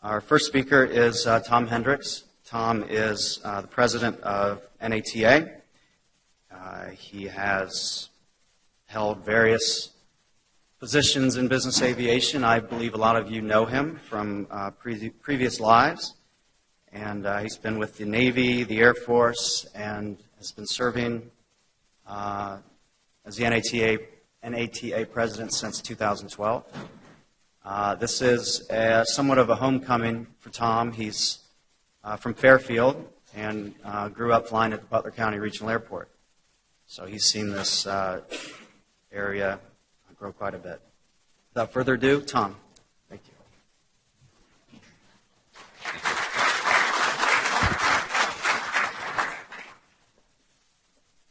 Our first speaker is Tom Hendricks. Tom is the president of Nata. He has held various positions in business aviation. I believe a lot of you know him from previous lives. And he's been with the Navy, the Air Force, and has been serving as the Nata president since 2012. This is somewhat of a homecoming for Tom. He's from Fairfield and grew up flying at the Butler County Regional Airport. So he's seen this area grow quite a bit. Without further ado, Tom. Thank you.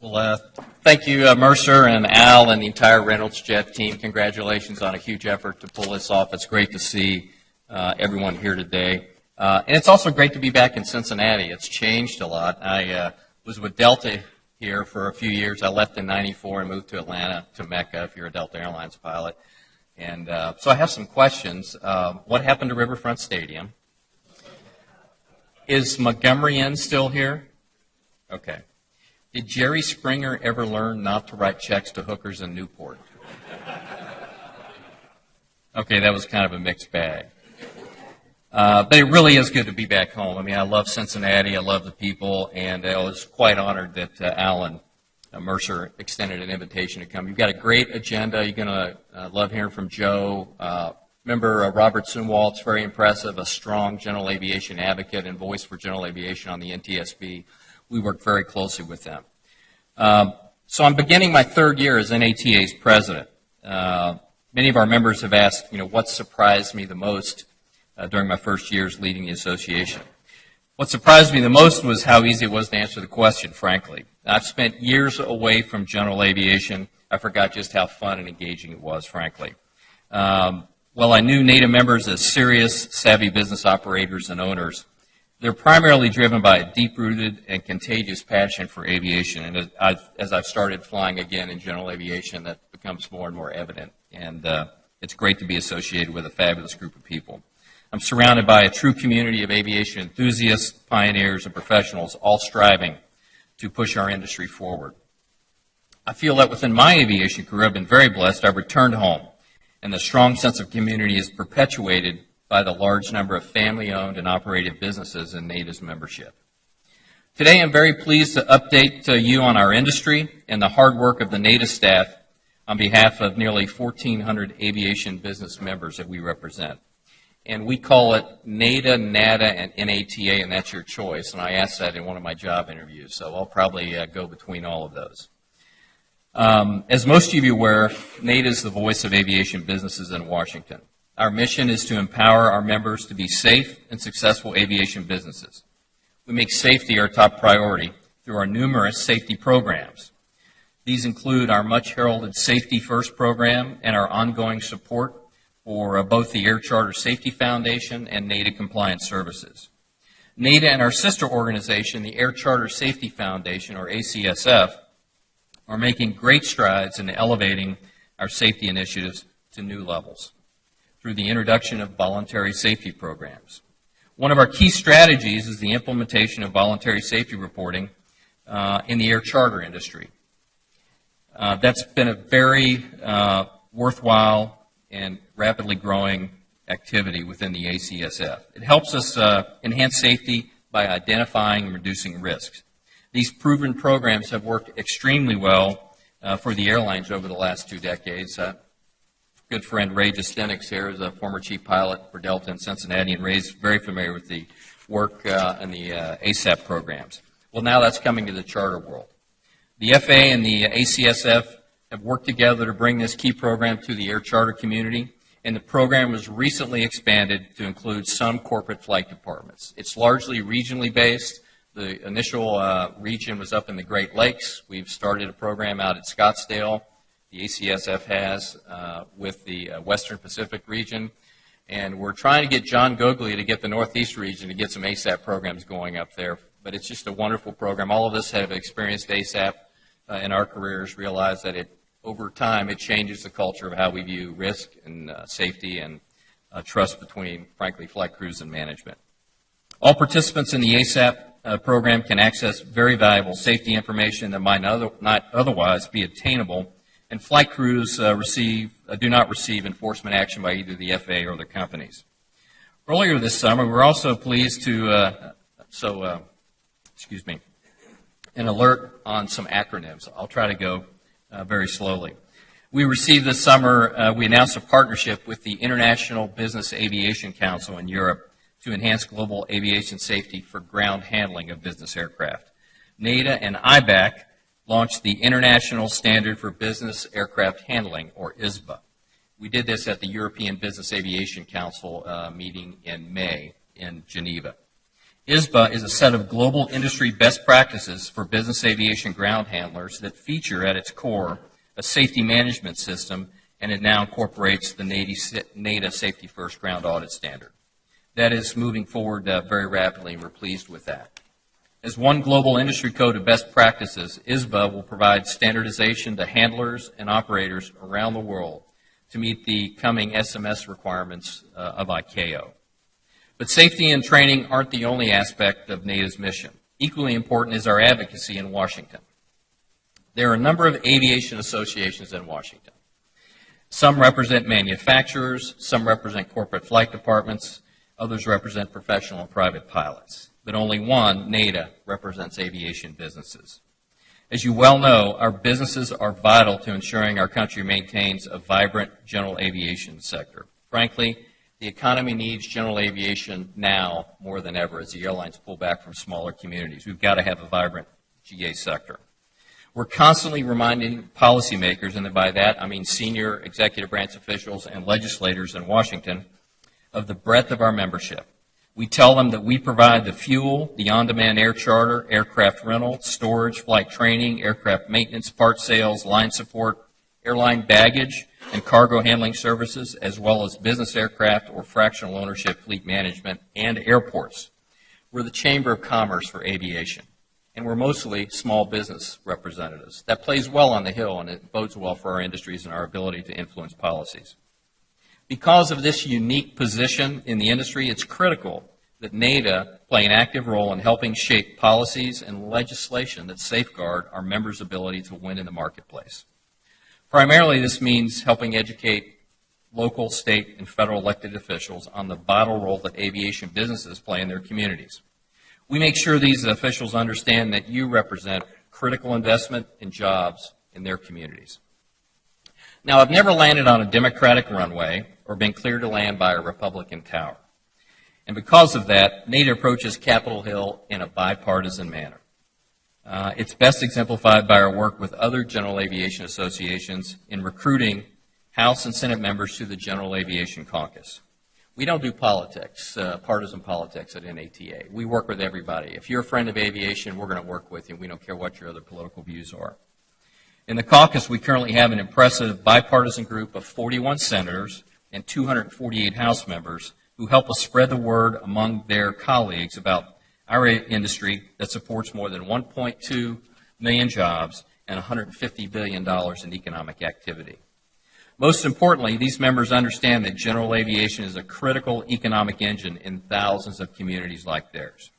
Well, thank you, Mercer and Al and the entire Reynolds Jet team. Congratulations on a huge effort to pull this off. It's great to see everyone here today. And it's also great to be back in Cincinnati. It's changed a lot. I was with Delta here for a few years. I left in '94 and moved to Atlanta, to Mecca, if you're a Delta Airlines pilot. And so I have some questions. What happened to Riverfront Stadium? Is Montgomery Inn still here? Okay. Did Jerry Springer ever learn not to write checks to hookers in Newport? Okay, that was kind of a mixed bag. But it really is good to be back home. I mean, I love Cincinnati, I love the people, and I was quite honored that Alan Mercer extended an invitation to come. You've got a great agenda. You're going to love hearing from Joe. Remember Robert Sumwalt's very impressive, a strong general aviation advocate and voice for general aviation on the NTSB. We work very closely with them. So I'm beginning my third year as NATA's president. Many of our members have asked, what surprised me the most during my first years leading the association. What surprised me the most was how easy it was to answer the question, frankly. I've spent years away from general aviation. I forgot just how fun and engaging it was, frankly. While I knew Nata members as serious, savvy business operators and owners, they're primarily driven by a deep-rooted and contagious passion for aviation. And as I've started flying again in general aviation, that becomes more and more evident. And it's great to be associated with a fabulous group of people. I'm surrounded by a true community of aviation enthusiasts, pioneers, and professionals, all striving to push our industry forward. I feel that within my aviation career, I've been very blessed. I've returned home, and the strong sense of community is perpetuated by the large number of family-owned and operated businesses in NATA's membership. Today, I'm very pleased to update you on our industry and the hard work of the NATA staff on behalf of nearly 1,400 aviation business members that we represent. And we call it Nata, Nata, and NATA, and that's your choice. And I asked that in one of my job interviews, so I'll probably go between all of those. As most of you are aware, Nata is the voice of aviation businesses in Washington. Our mission is to empower our members to be safe and successful aviation businesses. We make safety our top priority through our numerous safety programs. These include our much heralded Safety First program and our ongoing support for both the Air Charter Safety Foundation and Nata Compliance Services. Nata and our sister organization, the Air Charter Safety Foundation, or ACSF, are making great strides in elevating our safety initiatives to new levels through the introduction of voluntary safety programs. One of our key strategies is the implementation of voluntary safety reporting in the air charter industry. That's been a very worthwhile and rapidly growing activity within the ACSF. It helps us enhance safety by identifying and reducing risks. These proven programs have worked extremely well for the airlines over the last 2 decades. Good friend Ray Justenix here is a former chief pilot for Delta in Cincinnati, and Ray's very familiar with the work in the ASAP programs. Well, now that's coming to the charter world. The FAA and the ACSF have worked together to bring this key program to the air charter community, and the program was recently expanded to include some corporate flight departments. It's largely regionally based. The initial region was up in the Great Lakes. We've started a program out at Scottsdale. The ACSF has with the Western Pacific region, and we're trying to get John Goglia to get the Northeast region to get some ASAP programs going up there. But it's just a wonderful program. All of us have experienced ASAP in our careers, realize that over time it changes the culture of how we view risk and safety, and trust between, frankly, flight crews and management. All participants in the ASAP program can access very valuable safety information that might not otherwise be attainable, and flight crews do not receive enforcement action by either the FAA or their companies. Earlier this summer, we were also pleased to an alert on some acronyms. I'll try to go very slowly. We received this summer, we announced a partnership with the International Business Aviation Council in Europe to enhance global aviation safety for ground handling of business aircraft. Nata and IBAC launched the International Standard for Business Aircraft Handling, or ISBA. We did this at the European Business Aviation Council meeting in May in Geneva. ISBA is a set of global industry best practices for business aviation ground handlers that feature at its core a safety management system, and it now incorporates the Nata Safety First Ground Audit Standard. That is moving forward very rapidly, and we're pleased with that. As one global industry code of best practices, ISBA will provide standardization to handlers and operators around the world to meet the coming SMS requirements of ICAO. But safety and training aren't the only aspect of NATA's mission. Equally important is our advocacy in Washington. There are a number of aviation associations in Washington. Some represent manufacturers, some represent corporate flight departments, others represent professional and private pilots. But only one, NATA, represents aviation businesses. As you well know, our businesses are vital to ensuring our country maintains a vibrant general aviation sector. Frankly, the economy needs general aviation now more than ever as the airlines pull back from smaller communities. We've got to have a vibrant GA sector. We're constantly reminding policymakers, and by that I mean senior executive branch officials and legislators in Washington, of the breadth of our membership. We tell them that we provide the fuel, the on-demand air charter, aircraft rental, storage, flight training, aircraft maintenance, part sales, line support, airline baggage, and cargo handling services, as well as business aircraft or fractional ownership fleet management and airports. We're the Chamber of Commerce for aviation, and we're mostly small business representatives. That plays well on the Hill, and it bodes well for our industries and our ability to influence policies. Because of this unique position in the industry, it's critical that NATA play an active role in helping shape policies and legislation that safeguard our members' ability to win in the marketplace. Primarily, this means helping educate local, state, and federal elected officials on the vital role that aviation businesses play in their communities. We make sure these officials understand that you represent critical investment and jobs in their communities. Now, I've never landed on a Democratic runway or been cleared to land by a Republican tower. And because of that, NATA approaches Capitol Hill in a bipartisan manner. It's best exemplified by our work with other general aviation associations in recruiting House and Senate members to the General Aviation Caucus. We don't do politics, partisan politics at NATA. We work with everybody. If you're a friend of aviation, we're going to work with you. We don't care what your other political views are. In the caucus, we currently have an impressive bipartisan group of 41 senators and 248 House members who help us spread the word among their colleagues about our industry that supports more than 1.2 million jobs and $150 billion in economic activity. Most importantly, these members understand that general aviation is a critical economic engine in thousands of communities like theirs.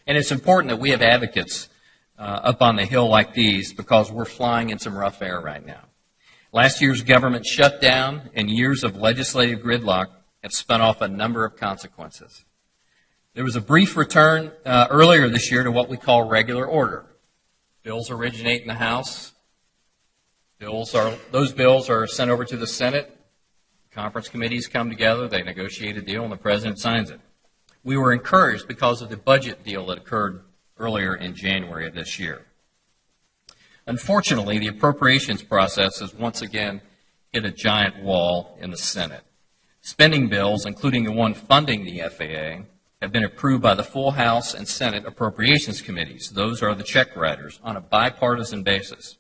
And it's important that we have advocates up on the Hill like these because we're flying in some rough air right now. Last year's government shutdown and years of legislative gridlock have spun off a number of consequences. There was a brief return earlier this year to what we call regular order. Bills originate in the House. Those bills are sent over to the Senate. Conference committees come together. They negotiate a deal, and the president signs it. We were encouraged because of the budget deal that occurred earlier in January of this year. Unfortunately, the appropriations process has once again hit a giant wall in the Senate. Spending bills, including the one funding the FAA, have been approved by the full House and Senate appropriations committees. Those are the check writers on a bipartisan basis.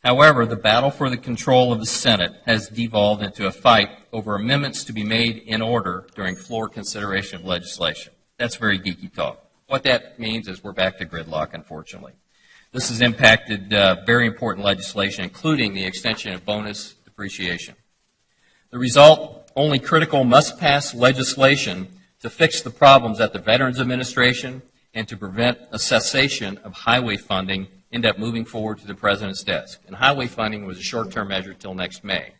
However, the battle for the control of the Senate has devolved into a fight over amendments to be made in order during floor consideration of legislation. That's very geeky talk. What that means is we're back to gridlock, unfortunately. This has impacted very important legislation, including the extension of bonus depreciation. The result, only critical must-pass legislation to fix the problems at the Veterans Administration and to prevent a cessation of highway funding end up moving forward to the President's desk. And highway funding was a short-term measure till next May.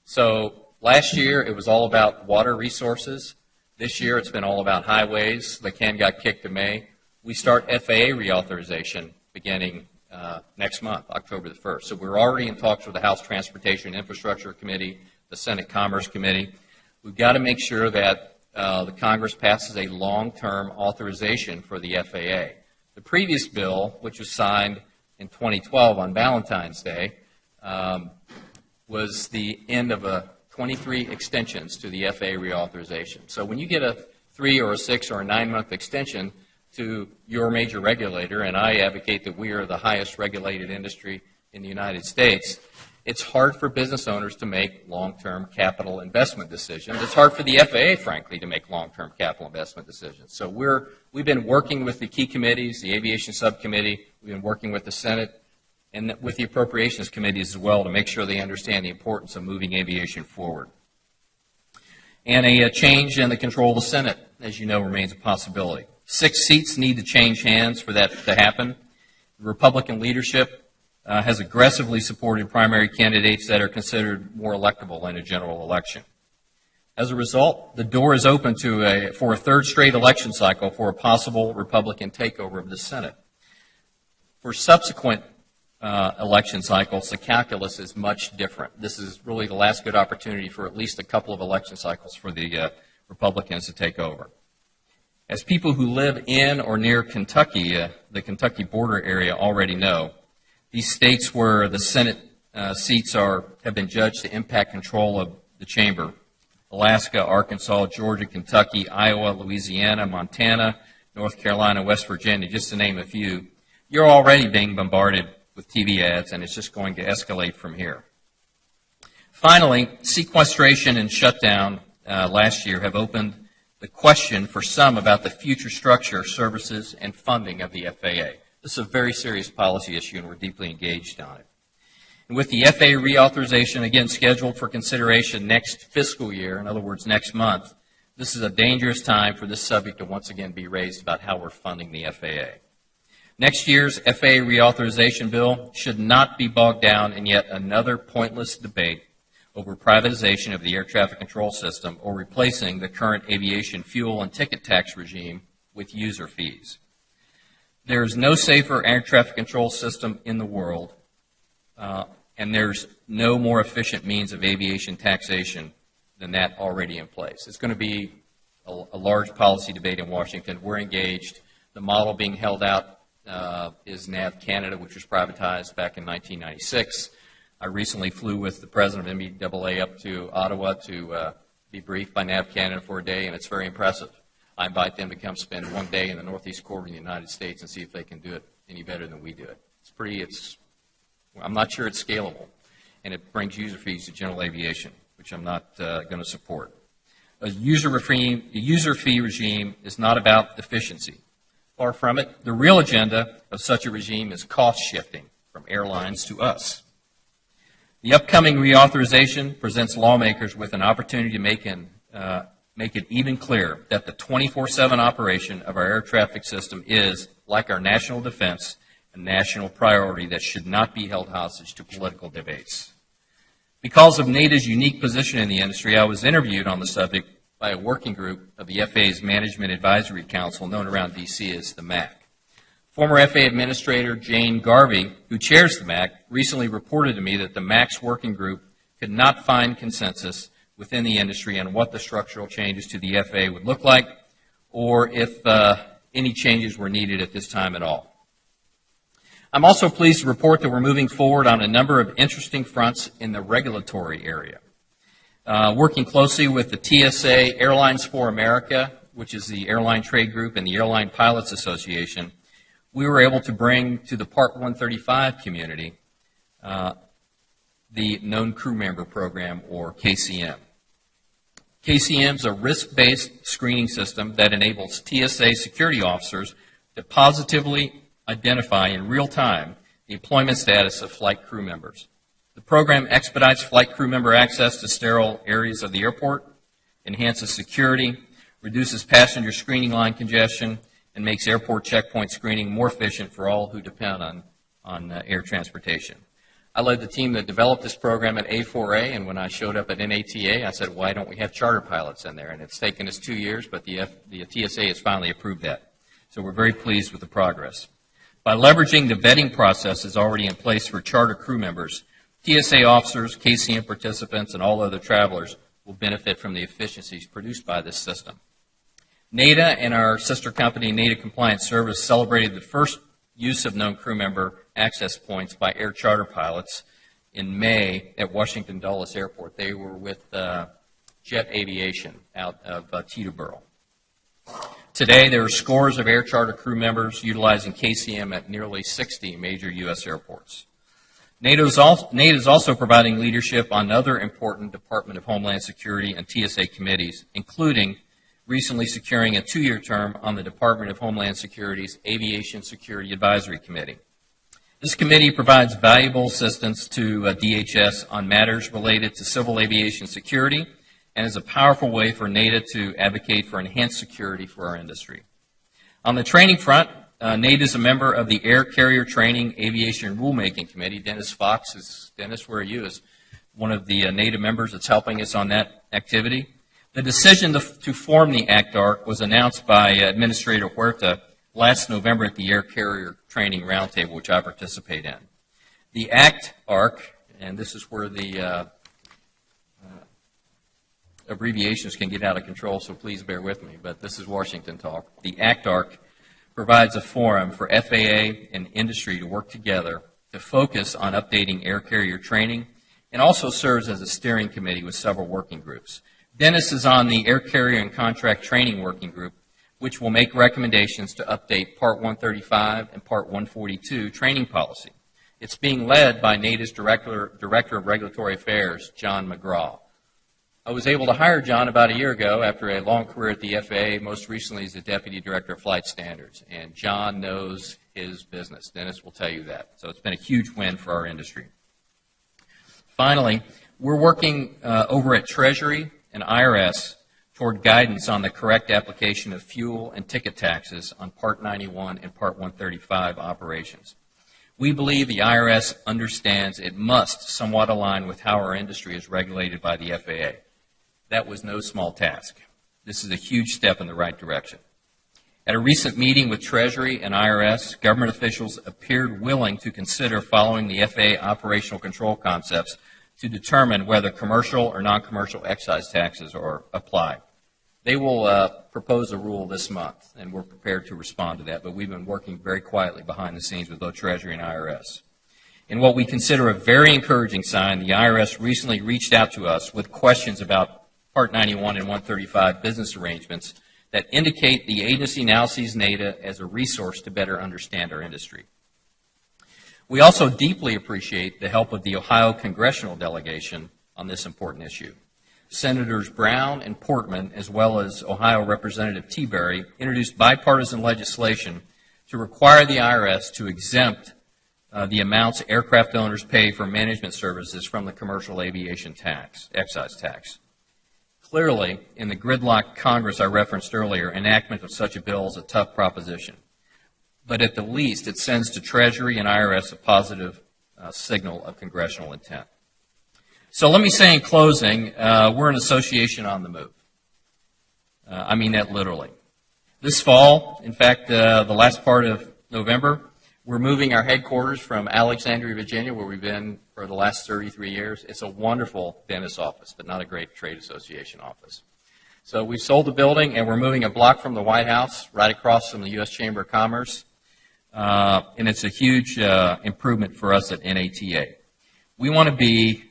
So last year it was all about water resources. This year it's been all about highways. The can got kicked to May. We start FAA reauthorization beginning next month, October the 1st. So we're already in talks with the House Transportation and Infrastructure Committee, the Senate Commerce Committee. We've got to make sure that the Congress passes a long-term authorization for the FAA. The previous bill, which was signed in 2012 on Valentine's Day, was the end of 23 extensions to the FAA reauthorization. So when you get a 3 or a 6 or a 9-month extension to your major regulator, and I advocate that we are the highest regulated industry in the United States, it's hard for business owners to make long-term capital investment decisions. It's hard for the FAA, frankly, to make long-term capital investment decisions. So we've been working with the key committees, the Aviation Subcommittee, we've been working with the Senate, and with the Appropriations Committees as well to make sure they understand the importance of moving aviation forward. And a change in the control of the Senate, as you know, remains a possibility. 6 seats need to change hands for that to happen. The Republican leadership has aggressively supported primary candidates that are considered more electable in a general election. As a result, the door is open for a third straight election cycle for a possible Republican takeover of the Senate. For subsequent election cycles, the calculus is much different. This is really the last good opportunity for at least a couple of election cycles for the Republicans to take over. As people who live in or near Kentucky, the Kentucky border area already know, these states where the Senate seats have been judged to impact control of the chamber, Alaska, Arkansas, Georgia, Kentucky, Iowa, Louisiana, Montana, North Carolina, West Virginia, just to name a few, you're already being bombarded with TV ads, and it's just going to escalate from here. Finally, sequestration and shutdown last year have opened the question for some about the future structure, services, and funding of the FAA. This is a very serious policy issue, and we're deeply engaged on it. And with the FAA reauthorization, again, scheduled for consideration next fiscal year, in other words, next month, this is a dangerous time for this subject to once again be raised about how we're funding the FAA. Next year's FAA reauthorization bill should not be bogged down in yet another pointless debate over privatization of the air traffic control system or replacing the current aviation fuel and ticket tax regime with user fees. There is no safer air traffic control system in the world, and there's no more efficient means of aviation taxation than that already in place. It's going to be a large policy debate in Washington. We're engaged. The model being held out is NAV Canada, which was privatized back in 1996. I recently flew with the president of MBAA up to Ottawa to be briefed by NAV Canada for a day, and it's very impressive. I invite them to come spend one day in the Northeast Corridor in the United States and see if they can do it any better than we do it. I'm not sure it's scalable, and it brings user fees to general aviation, which I'm not going to support. A user fee regime is not about efficiency. Far from it. The real agenda of such a regime is cost shifting from airlines to us. The upcoming reauthorization presents lawmakers with an opportunity to make it even clearer that the 24/7 operation of our air traffic system is, like our national defense, a national priority that should not be held hostage to political debates. Because of NATA's unique position in the industry, I was interviewed on the subject by a working group of the FAA's Management Advisory Council, known around D.C. as the MAC. Former FAA Administrator Jane Garvey, who chairs the MAC, recently reported to me that the MAC's working group could not find consensus within the industry on what the structural changes to the FAA would look like, or if any changes were needed at this time at all. I'm also pleased to report that we're moving forward on a number of interesting fronts in the regulatory area. Working closely with the TSA Airlines for America, which is the airline trade group, and the Airline Pilots Association, we were able to bring to the Part 135 community the Known Crew Member Program, or KCM. KCM is a risk-based screening system that enables TSA security officers to positively identify in real time the employment status of flight crew members. The program expedites flight crew member access to sterile areas of the airport, enhances security, reduces passenger screening line congestion, and makes airport checkpoint screening more efficient for all who depend on air transportation. I led the team that developed this program at A4A, and when I showed up at NATA, I said, why don't we have charter pilots in there? And it's taken us 2 years, but the TSA has finally approved that. So we're very pleased with the progress. By leveraging the vetting processes already in place for charter crew members, TSA officers, KCM participants, and all other travelers will benefit from the efficiencies produced by this system. Nata and our sister company, Nata Compliance Service, celebrated the first use of known crew member access points by air charter pilots in May at Washington Dulles Airport. They were with Jet Aviation out of Teterboro. Today, there are scores of air charter crew members utilizing KCM at nearly 60 major U.S. airports. NATO is also providing leadership on other important Department of Homeland Security and TSA committees, including recently securing a 2-year term on the Department of Homeland Security's Aviation Security Advisory Committee. This committee provides valuable assistance to DHS on matters related to civil aviation security and is a powerful way for NATA to advocate for enhanced security for our industry. On the training front, NATA is a member of the Air Carrier Training Aviation Rulemaking Committee. Dennis Fox, Dennis, where are you, is one of the NATA members that's helping us on that activity. The decision to form the ACT-ARC was announced by Administrator Huerta last November at the Air Carrier Training Roundtable, which I participate in. The ACT-ARC, and this is where the abbreviations can get out of control, so please bear with me, but this is Washington talk. The ACT-ARC provides a forum for FAA and industry to work together to focus on updating air carrier training and also serves as a steering committee with several working groups. Dennis is on the Air Carrier and Contract Training Working Group, which will make recommendations to update Part 135 and Part 142 training policy. It's being led by NATA's Director of Regulatory Affairs, John McGraw. I was able to hire John about a year ago after a long career at the FAA, most recently as the Deputy Director of Flight Standards, and John knows his business. Dennis will tell you that. So it's been a huge win for our industry. Finally, we're working over at Treasury and IRS toward guidance on the correct application of fuel and ticket taxes on Part 91 and Part 135 operations. We believe the IRS understands it must somewhat align with how our industry is regulated by the FAA. That was no small task. This is a huge step in the right direction. At a recent meeting with Treasury and IRS, government officials appeared willing to consider following the FAA operational control concepts to determine whether commercial or non-commercial excise taxes are applied. They will propose a rule this month, and we're prepared to respond to that, but we've been working very quietly behind the scenes with both Treasury and IRS. In what we consider a very encouraging sign, the IRS recently reached out to us with questions about Part 91 and 135 business arrangements that indicate the agency now sees NATA as a resource to better understand our industry. We also deeply appreciate the help of the Ohio congressional delegation on this important issue. Senators Brown and Portman, as well as Ohio Representative Teaberry, introduced bipartisan legislation to require the IRS to exempt the amounts aircraft owners pay for management services from the commercial aviation tax, excise tax. Clearly, in the gridlock Congress I referenced earlier, enactment of such a bill is a tough proposition. But at the least, it sends to Treasury and IRS a positive signal of congressional intent. So let me say in closing, we're an association on the move. I mean that literally. This fall, in fact, the last part of November, we're moving our headquarters from Alexandria, Virginia, where we've been for the last 33 years. It's a wonderful dentist office, but not a great trade association office. So we've sold the building, and we're moving a block from the White House, right across from the U.S. Chamber of Commerce. And it's a huge improvement for us at NATA. We want to be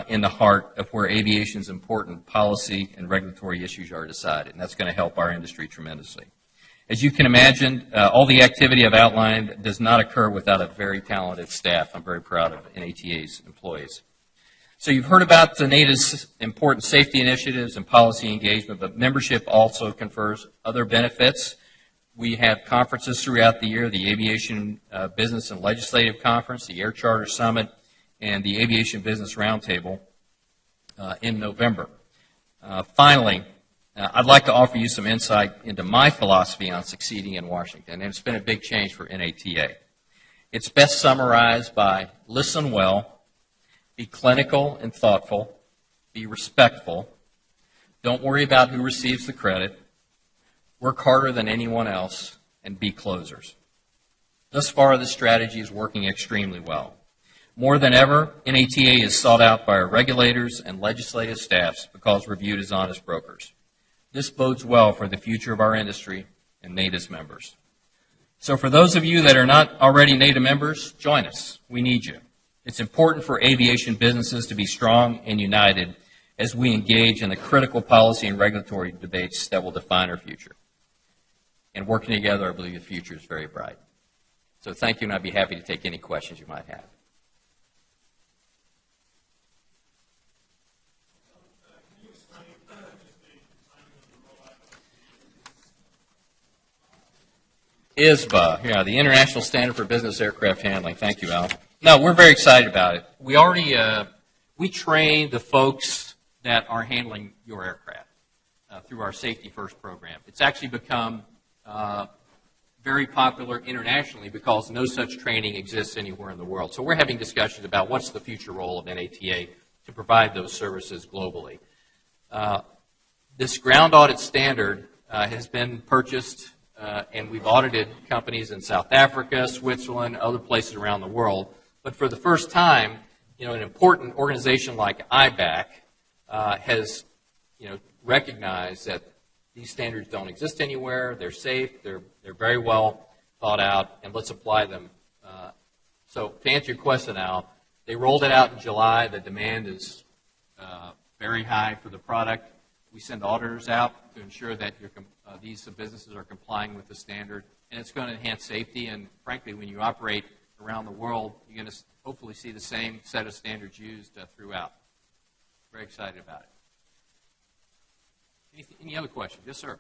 in the heart of where aviation's important policy and regulatory issues are decided, and that's going to help our industry tremendously. As you can imagine, all the activity I've outlined does not occur without a very talented staff. I'm very proud of NATA's employees. So you've heard about the NATA's important safety initiatives and policy engagement, but membership also confers other benefits. We have conferences throughout the year, the Aviation Business and Legislative Conference, the Air Charter Summit, and the Aviation Business Roundtable in November. Finally, I'd like to offer you some insight into my philosophy on succeeding in Washington, and it's been a big change for NATA. It's best summarized by listen well, be clinical and thoughtful, be respectful, don't worry about who receives the credit, work harder than anyone else, and be closers. Thus far, this strategy is working extremely well. More than ever, NATA is sought out by our regulators and legislative staffs because we're viewed as honest brokers. This bodes well for the future of our industry and NATA's members. So for those of you that are not already NATA members, join us. We need you. It's important for aviation businesses to be strong and united as we engage in the critical policy and regulatory debates that will define our future. And working together, I believe the future is very bright. So thank you, and I'd be happy to take any questions you might have. ISBA, yeah, the International Standard for Business Aircraft Handling. Thank you, Al. No, we're very excited about it. We already we train the folks that are handling your aircraft through our Safety First program. It's actually become very popular internationally because no such training exists anywhere in the world. So we're having discussions about what's the future role of NATA to provide those services globally. This ground audit standard has been purchased and we've audited companies in South Africa, Switzerland, other places around the world. But for the first time, an important organization like IBAC has, recognized that these standards don't exist anywhere. They're safe. They're very well thought out, and let's apply them. So to answer your question, Al, they rolled it out in July. The demand is very high for the product. We send auditors out to ensure that these businesses are complying with the standard, and it's going to enhance safety. And frankly, when you operate around the world, you're going to hopefully see the same set of standards used throughout. Very excited about it. Any other questions? Yes, sir.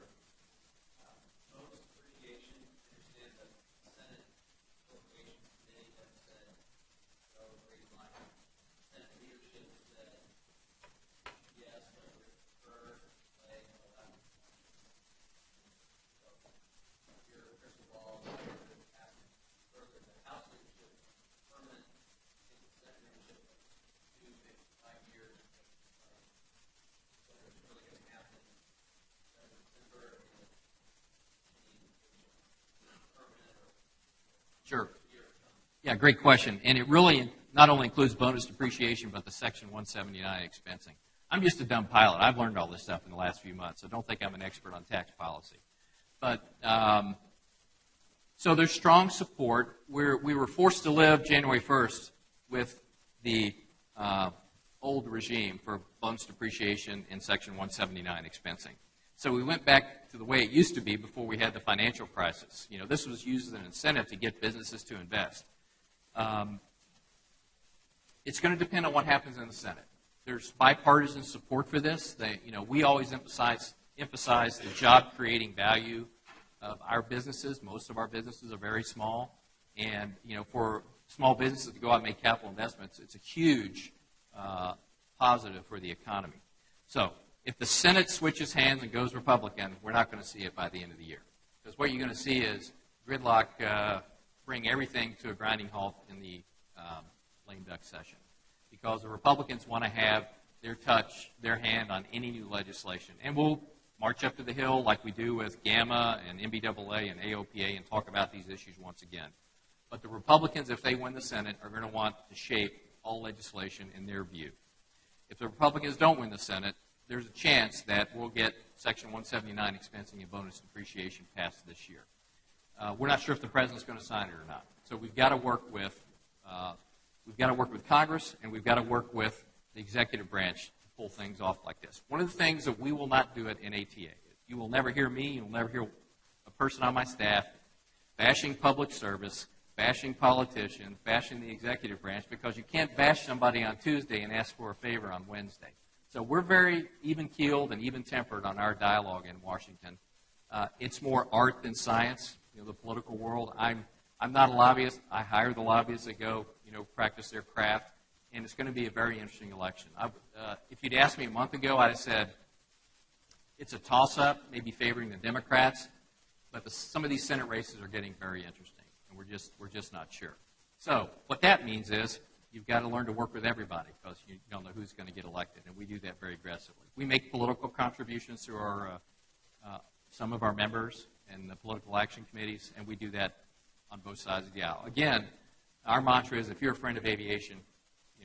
Sure. Yeah, great question. And it really not only includes bonus depreciation, but the Section 179 expensing. I'm just a dumb pilot. I've learned all this stuff in the last few months, so don't think I'm an expert on tax policy. But so there's strong support. We were forced to live January 1st with the old regime for bonus depreciation and Section 179 expensing. So we went back to the way it used to be before we had the financial crisis. This was used as an incentive to get businesses to invest. It's going to depend on what happens in the Senate. There's bipartisan support for this. We always emphasize the job-creating value of our businesses. Most of our businesses are very small, and for small businesses to go out and make capital investments, it's a huge positive for the economy. So if the Senate switches hands and goes Republican, we're not going to see it by the end of the year. Because what you're going to see is gridlock bring everything to a grinding halt in the lame duck session. Because the Republicans want to have their hand on any new legislation. And we'll march up to the Hill like we do with GAMA and MBAA and AOPA and talk about these issues once again. But the Republicans, if they win the Senate, are going to want to shape all legislation in their view. If the Republicans don't win the Senate, there's a chance that we'll get Section 179 expensing and bonus depreciation passed this year. We're not sure if the president's going to sign it or not. So we've got to work with Congress, and we've got to work with the executive branch to pull things off like this. One of the things that we will not do at NATA, you will never hear me, you will never hear a person on my staff bashing public service, bashing politicians, bashing the executive branch, because you can't bash somebody on Tuesday and ask for a favor on Wednesday. So we're very even-keeled and even-tempered on our dialogue in Washington. It's more art than science, the political world. I'm not a lobbyist. I hire the lobbyists that go, practice their craft, and it's going to be a very interesting election. If you'd asked me a month ago, I'd have said, It's a toss-up, maybe favoring the Democrats, but some of these Senate races are getting very interesting, and we're just not sure. So what that means is you've got to learn to work with everybody because you don't know who's going to get elected, and we do that very aggressively. We make political contributions through our some of our members and the political action committees, and we do that on both sides of the aisle. Again, our mantra is if you're a friend of aviation,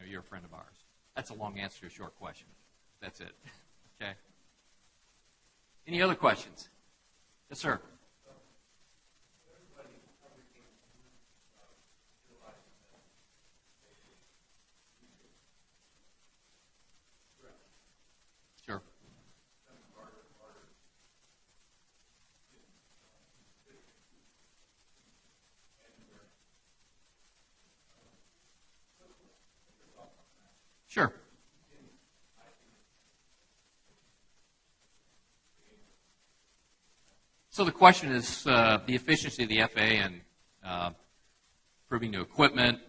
you're a friend of ours. That's a long answer to a short question. That's it. Okay. Any other questions? Yes, sir. Sure. Sure. So the question is the efficiency of the FAA and approving new equipment,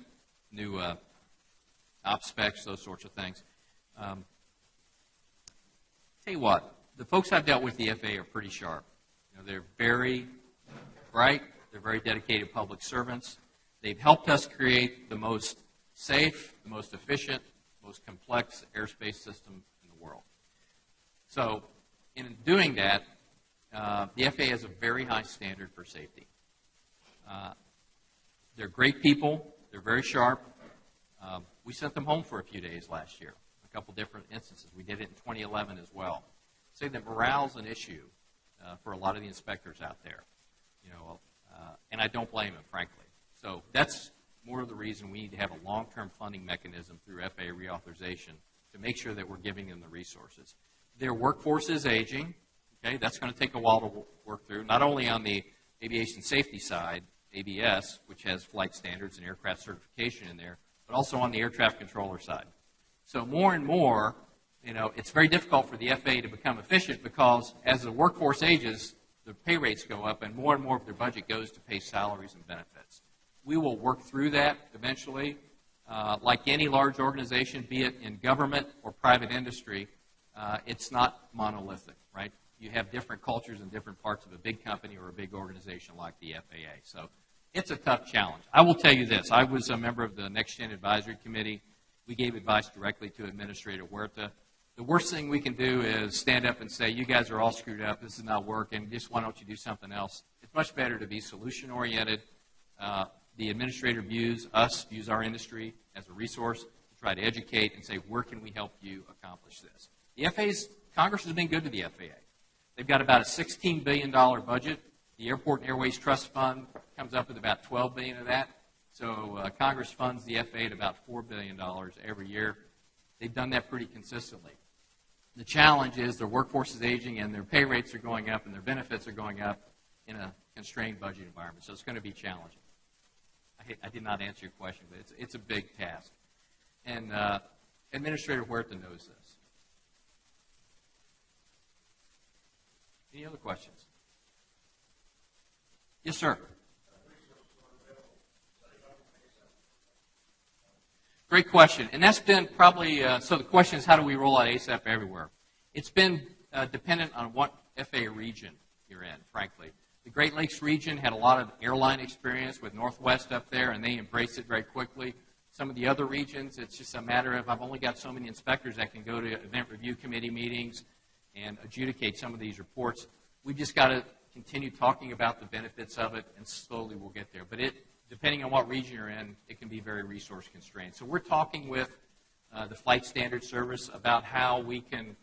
new op specs, those sorts of things. Tell you what, the folks I've dealt with at the FAA are pretty sharp. They're very bright. They're very dedicated public servants. They've helped us create the most safe, the most efficient, most complex airspace system in the world. So in doing that, the FAA has a very high standard for safety. They're great people. They're very sharp. We sent them home for a few days last year, a couple different instances. We did it in 2011 as well. Say that morale's an issue for a lot of the inspectors out there, and I don't blame them, frankly. So that's more of the reason we need to have a long-term funding mechanism through Faa Reauthorization to make sure that we're giving them the resources. Their workforce is aging. Okay, that's going to take a while to work through, not only on the aviation safety side, ABS, which has flight standards and aircraft certification in there, but also on the air traffic controller side. So more and more, it's very difficult for the FAA to become efficient because as the workforce ages, the pay rates go up and more of their budget goes to pay salaries and benefits. We will work through that eventually. Like any large organization, be it in government or private industry, it's not monolithic, right? You have different cultures in different parts of a big company or a big organization like the FAA. So it's a tough challenge. I will tell you this. I was a member of the Next Gen Advisory Committee. We gave advice directly to Administrator Huerta. The worst thing we can do is stand up and say, you guys are all screwed up. This is not working. Just why don't you do something else? It's much better to be solution-oriented. The administrator views our industry as a resource to try to educate and say, where can we help you accomplish this? Congress has been good to the FAA. They've got about a $16 billion budget. The Airport and Airways Trust Fund comes up with about $12 billion of that. So Congress funds the FAA at about $4 billion every year. They've done that pretty consistently. The challenge is their workforce is aging and their pay rates are going up and their benefits are going up in a constrained budget environment. So it's going to be challenging. I did not answer your question, but it's a big task. And Administrator Huerta knows this. Any other questions? Yes, sir. Great question. And that's been probably, so the question is how do we roll out ASAP everywhere? It's been dependent on what FAA region you're in, frankly. The Great Lakes region had a lot of airline experience with Northwest up there, and they embraced it very quickly. Some of the other regions, it's just a matter of I've only got so many inspectors that can go to event review committee meetings and adjudicate some of these reports. We've just got to continue talking about the benefits of it, and slowly we'll get there. But depending on what region you're in, it can be very resource constrained. So we're talking with the Flight Standard Service about how we can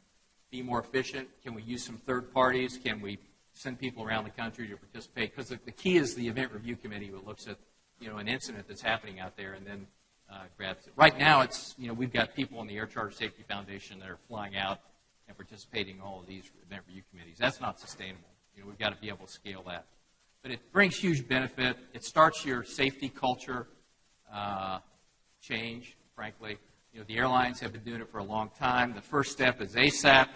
be more efficient. Can we use some third parties? Can we send people around the country to participate? Because the key is the event review committee who looks at an incident that's happening out there and then grabs it. Right now, we've got people in the Air Charter Safety Foundation that are flying out and participating in all of these event review committees. That's not sustainable. We've got to be able to scale that. But it brings huge benefit. It starts your safety culture change, frankly. The airlines have been doing it for a long time. The first step is ASAP.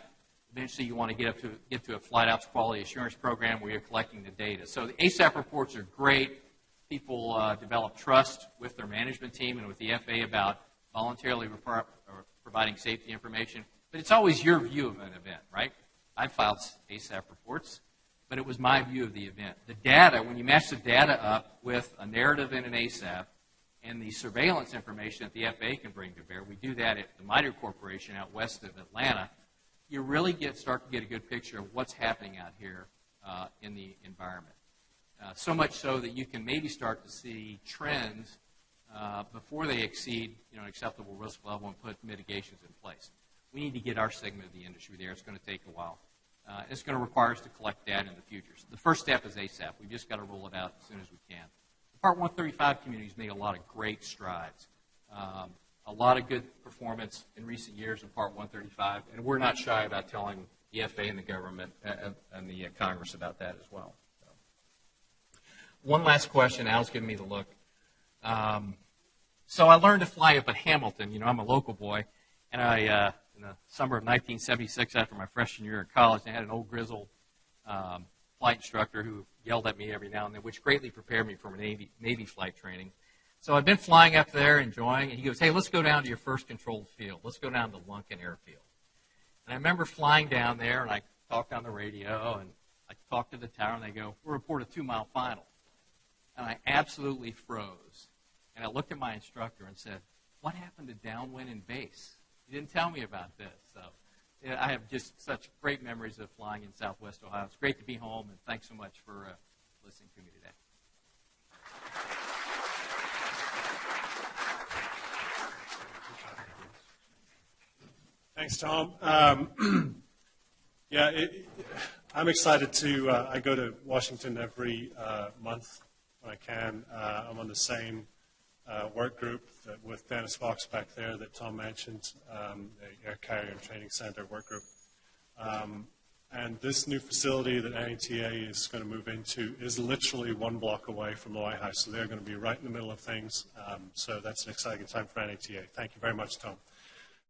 Eventually, you want to get to a flight ops quality assurance program where you're collecting the data. So the ASAP reports are great. People develop trust with their management team and with the FAA about voluntarily providing safety information. But it's always your view of an event, right? I filed ASAP reports, but it was my view of the event. The data, when you match the data up with a narrative in an ASAP and the surveillance information that the FAA can bring to bear, we do that at the MITRE Corporation out west of Atlanta, you really start to get a good picture of what's happening out here in the environment. So much so that you can maybe start to see trends before they exceed an acceptable risk level and put mitigations in place. We need to get our segment of the industry there. It's going to take a while. It's going to require us to collect data in the future. So the first step is ASAP. We've just got to roll it out as soon as we can. The Part 135 community's made a lot of great strides. A lot of good performance in recent years in Part 135, and we're not shy about telling the FAA and the government and the Congress about that as well. So. One last question. Al's giving me the look. So I learned to fly up at Hamilton. I'm a local boy, and I in the summer of 1976, after my freshman year in college, I had an old grizzled flight instructor who yelled at me every now and then, which greatly prepared me for Navy flight training. So I've been flying up there, enjoying, and he goes, hey, let's go down to your first controlled field. Let's go down to Lunkin Airfield. And I remember flying down there, and I talked on the radio, and I talked to the tower, and they go, we'll report a 2-mile final. And I absolutely froze. And I looked at my instructor and said, what happened to downwind and base? He didn't tell me about this. So I have just such great memories of flying in Southwest Ohio. It's great to be home, and thanks so much for listening to me today. Thanks, Tom. I'm excited to, I go to Washington every month when I can. I'm on the same work group with Dennis Fox back there that Tom mentioned, the Air Carrier and Training Center work group. And this new facility that NATA is going to move into is literally 1 block away from the White House, so they're going to be right in the middle of things. So that's an exciting time for NATA. Thank you very much, Tom.